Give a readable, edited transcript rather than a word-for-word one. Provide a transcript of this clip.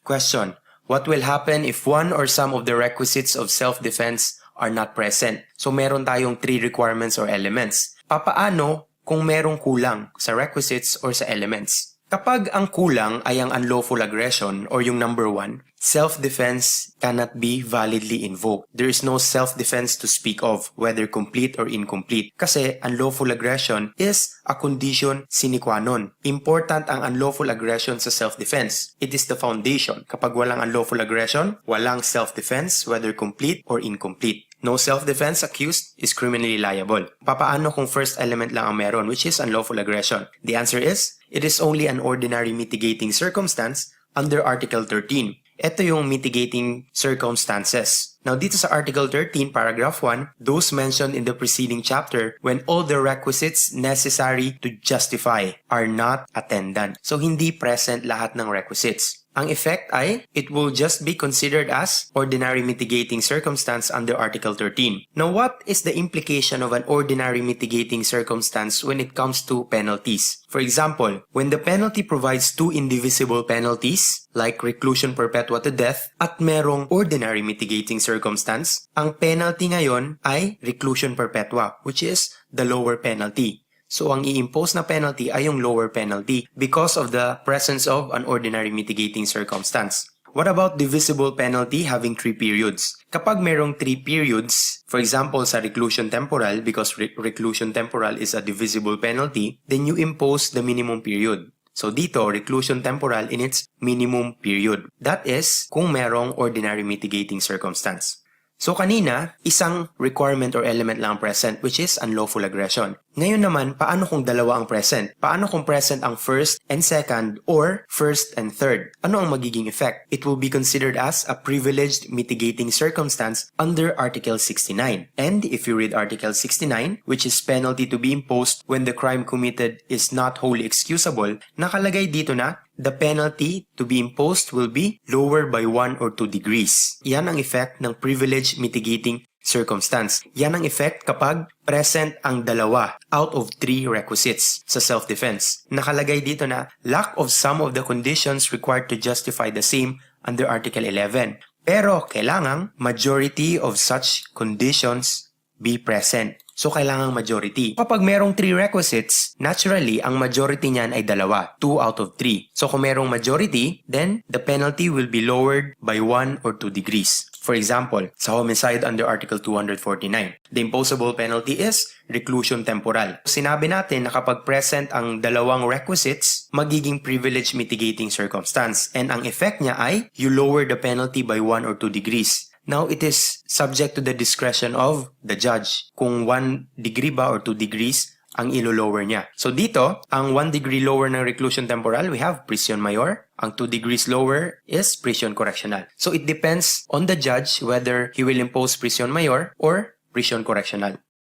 Question: what will happen if one or some of the requisites of self-defense are not present? So meron tayong 3 requirements or elements. Papaano kung merong kulang sa requisites or sa elements? Kapag ang kulang ay ang unlawful aggression or yung number 1, self-defense cannot be validly invoked. There is no self-defense to speak of, whether complete or incomplete. Kasi unlawful aggression is a condition sine qua non. Important ang unlawful aggression sa self-defense. It is the foundation. Kapag walang unlawful aggression, walang self-defense, whether complete or incomplete. No self-defense accused is criminally liable. Papaano kung first element lang ang meron, which is unlawful aggression? The answer is, it is only an ordinary mitigating circumstance under Article 13. Ito yung mitigating circumstances. Now, dito sa Article 13, Paragraph 1, those mentioned in the preceding chapter when all the requisites necessary to justify are not attendant. So, hindi present lahat ng requisites. Ang effect ay, it will just be considered as ordinary mitigating circumstance under Article 13. Now, what is the implication of an ordinary mitigating circumstance when it comes to penalties? For example, when the penalty provides 2 indivisible penalties, like reclusion perpetua to death, at merong ordinary mitigating circumstance, ang penalty ngayon ay reclusion perpetua, which is the lower penalty. So, ang i-impose na penalty ay yung lower penalty because of the presence of an ordinary mitigating circumstance. What about divisible penalty having 3 periods? Kapag merong 3 periods, for example sa reclusion temporal, because reclusion temporal is a divisible penalty, then you impose the minimum period. So dito, reclusion temporal in its minimum period. That is, kung merong ordinary mitigating circumstance. So kanina, isang requirement or element lang present, which is unlawful aggression. Ngayon naman, paano kung dalawa ang present? Paano kung present ang first and second or first and third? Ano ang magiging effect? It will be considered as a privileged mitigating circumstance under Article 69. And if you read Article 69, which is penalty to be imposed when the crime committed is not wholly excusable, nakalagay dito na the penalty to be imposed will be lower by 1 or 2 degrees. Yan ang effect ng privileged mitigating circumstance. Yan ang effect kapag present ang dalawa out of 3 requisites sa self-defense. Nakalagay dito na lack of some of the conditions required to justify the same under Article 11. Pero kailangang majority of such conditions be present. So, kailangang majority. Kapag merong 3 requisites, naturally, ang majority niyan ay dalawa, 2 out of 3. So, kung merong majority, then the penalty will be lowered by 1 or 2 degrees. For example, sa homicide under Article 249, the imposable penalty is reclusion temporal. Sinabi natin na kapag present ang dalawang requisites, magiging privilege mitigating circumstance. And ang effect niya ay, you lower the penalty by 1 or 2 degrees. Now, it is subject to the discretion of the judge kung 1 degree ba or 2 degrees ang ilo-lower niya. So dito, ang 1 degree lower ng reclusion temporal, we have prison mayor. Ang 2 degrees lower is prison correctional. So it depends on the judge whether he will impose prison mayor or prison correctional.